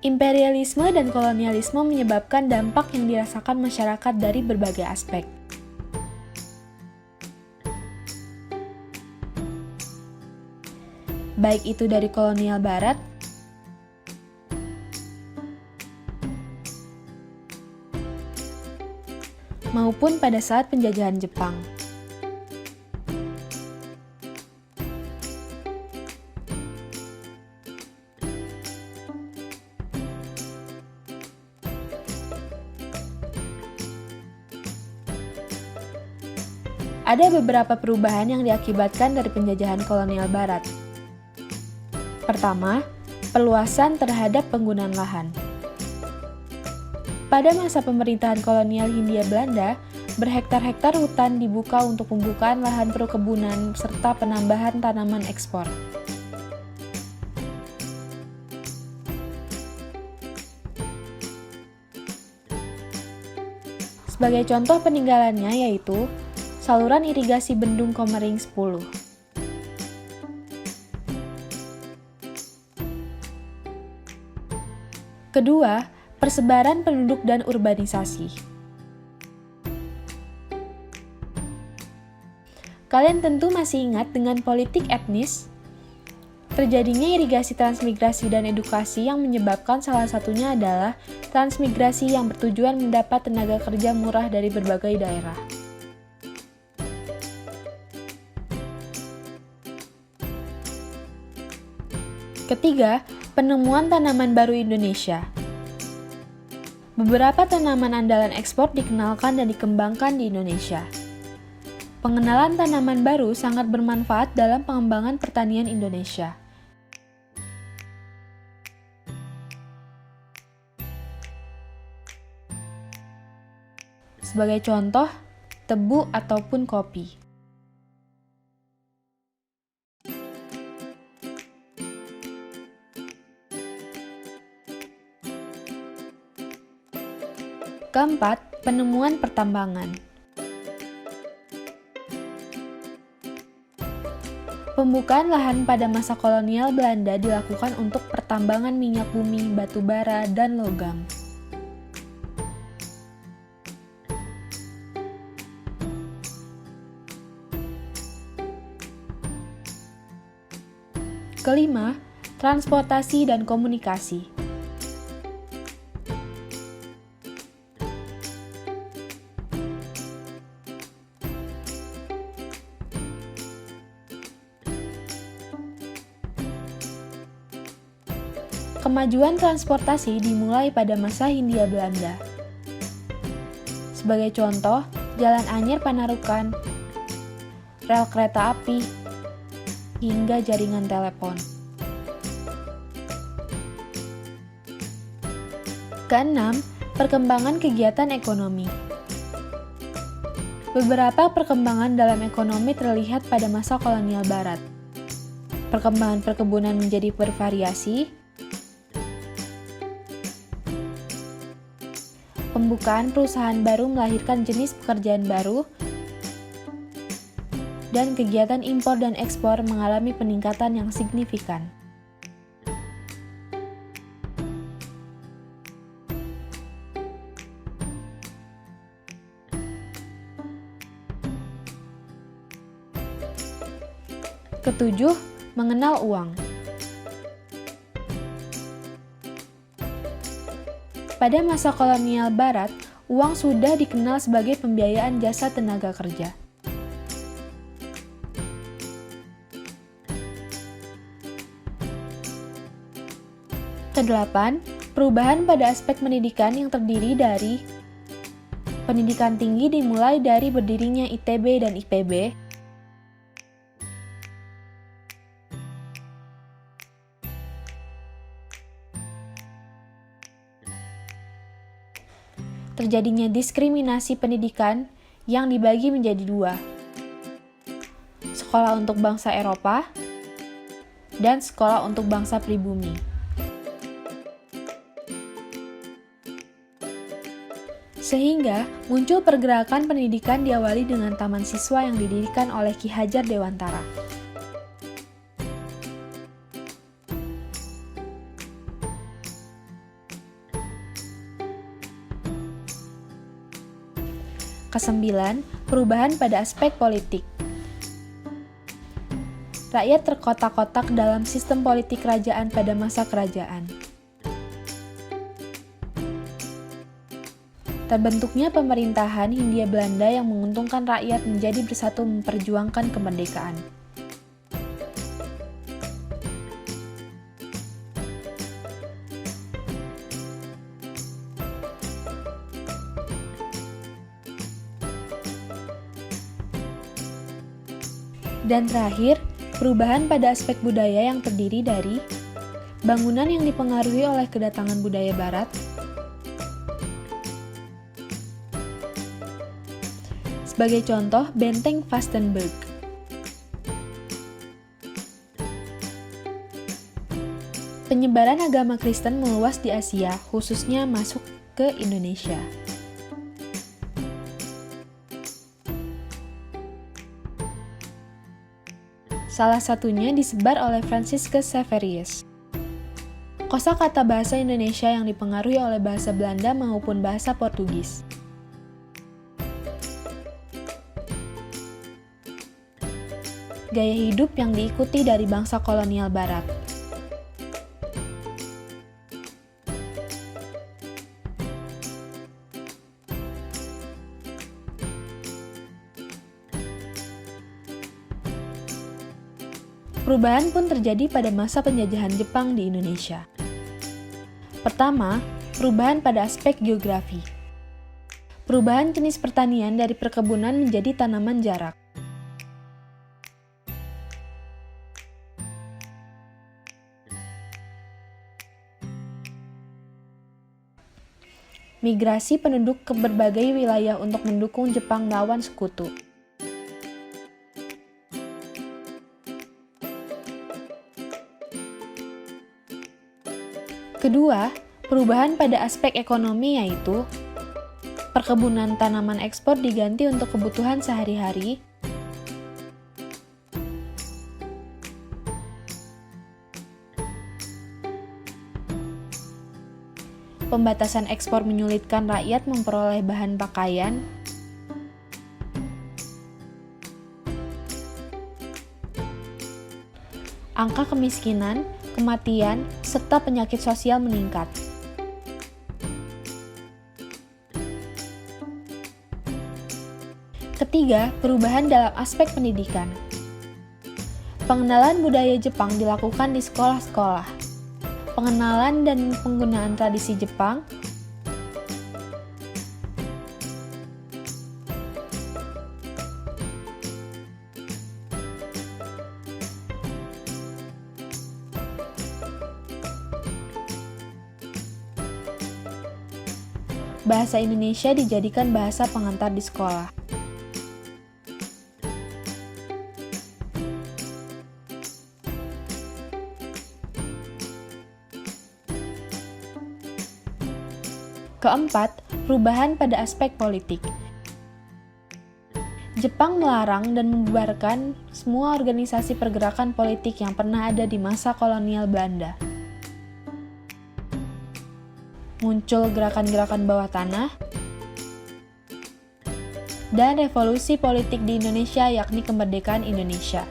Imperialisme dan kolonialisme menyebabkan dampak yang dirasakan masyarakat dari berbagai aspek. Baik itu dari kolonial barat, maupun pada saat penjajahan Jepang. Ada beberapa perubahan yang diakibatkan dari penjajahan kolonial barat. Pertama, perluasan terhadap penggunaan lahan. Pada masa pemerintahan kolonial Hindia Belanda, berhektar-hektar hutan dibuka untuk pembukaan lahan perkebunan serta penambahan tanaman ekspor. Sebagai contoh peninggalannya yaitu saluran irigasi Bendung Komering 10. Kedua, persebaran penduduk dan urbanisasi. Kalian tentu masih ingat dengan politik etnis, terjadinya irigasi transmigrasi dan edukasi yang menyebabkan salah satunya adalah transmigrasi yang bertujuan mendapat tenaga kerja murah dari berbagai daerah. Ketiga, penemuan tanaman baru Indonesia. Beberapa tanaman andalan ekspor dikenalkan dan dikembangkan di Indonesia. Pengenalan tanaman baru sangat bermanfaat dalam pengembangan pertanian Indonesia. Sebagai contoh, tebu ataupun kopi. Keempat, penemuan pertambangan. Pembukaan lahan pada masa kolonial Belanda dilakukan untuk pertambangan minyak bumi, batu bara, dan logam. Kelima, transportasi dan komunikasi. Kemajuan transportasi dimulai pada masa Hindia Belanda. Sebagai contoh, Jalan Anyer Panarukan, rel kereta api, hingga jaringan telepon. Keenam, perkembangan kegiatan ekonomi. Beberapa perkembangan dalam ekonomi terlihat pada masa kolonial barat. Perkembangan perkebunan menjadi bervariasi, pembukaan perusahaan baru melahirkan jenis pekerjaan baru, dan kegiatan impor dan ekspor mengalami peningkatan yang signifikan. Ketujuh, mengenal uang. Pada masa kolonial barat, uang sudah dikenal sebagai pembiayaan jasa tenaga kerja. Kedelapan, perubahan pada aspek pendidikan yang terdiri dari pendidikan tinggi dimulai dari berdirinya ITB dan IPB, terjadinya diskriminasi pendidikan yang dibagi menjadi dua, sekolah untuk bangsa Eropa dan sekolah untuk bangsa pribumi. Sehingga muncul pergerakan pendidikan diawali dengan taman siswa yang didirikan oleh Ki Hajar Dewantara. Kesembilan, perubahan pada aspek politik. Rakyat terkotak-kotak dalam sistem politik kerajaan pada masa kerajaan. Terbentuknya pemerintahan Hindia Belanda yang menguntungkan rakyat menjadi bersatu memperjuangkan kemerdekaan. Dan terakhir, perubahan pada aspek budaya yang terdiri dari bangunan yang dipengaruhi oleh kedatangan budaya Barat, sebagai contoh Benteng Vastenburg. Penyebaran agama Kristen meluas di Asia, khususnya masuk ke Indonesia. Salah satunya disebar oleh Franciscus Xaverius. Kosakata bahasa Indonesia yang dipengaruhi oleh bahasa Belanda maupun bahasa Portugis. Gaya hidup yang diikuti dari bangsa kolonial Barat. Perubahan pun terjadi pada masa penjajahan Jepang di Indonesia. Pertama, perubahan pada aspek geografi. Perubahan jenis pertanian dari perkebunan menjadi tanaman jarak. Migrasi penduduk ke berbagai wilayah untuk mendukung Jepang melawan sekutu. Kedua, perubahan pada aspek ekonomi yaitu perkebunan tanaman ekspor diganti untuk kebutuhan sehari-hari, pembatasan ekspor menyulitkan rakyat memperoleh bahan pakaian, angka kemiskinan, kematian, serta penyakit sosial meningkat. Ketiga, perubahan dalam aspek pendidikan. Pengenalan budaya Jepang dilakukan di sekolah-sekolah. Pengenalan dan penggunaan tradisi Jepang, bahasa Indonesia dijadikan bahasa pengantar di sekolah. Keempat, perubahan pada aspek politik. Jepang melarang dan membubarkan semua organisasi pergerakan politik yang pernah ada di masa kolonial Belanda. Muncul gerakan-gerakan bawah tanah, dan revolusi politik di Indonesia yakni kemerdekaan Indonesia.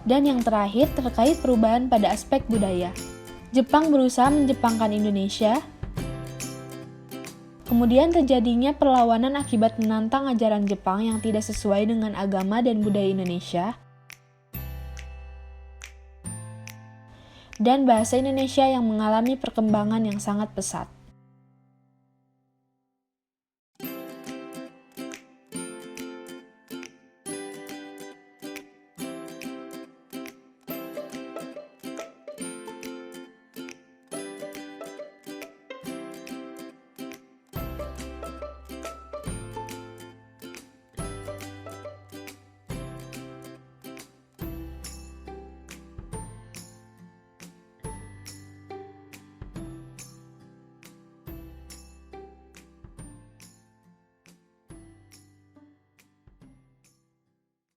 Dan yang terakhir terkait perubahan pada aspek budaya. Jepang berusaha menjepangkan Indonesia. Kemudian terjadinya perlawanan akibat menantang ajaran Jepang yang tidak sesuai dengan agama dan budaya Indonesia. Dan bahasa Indonesia yang mengalami perkembangan yang sangat pesat.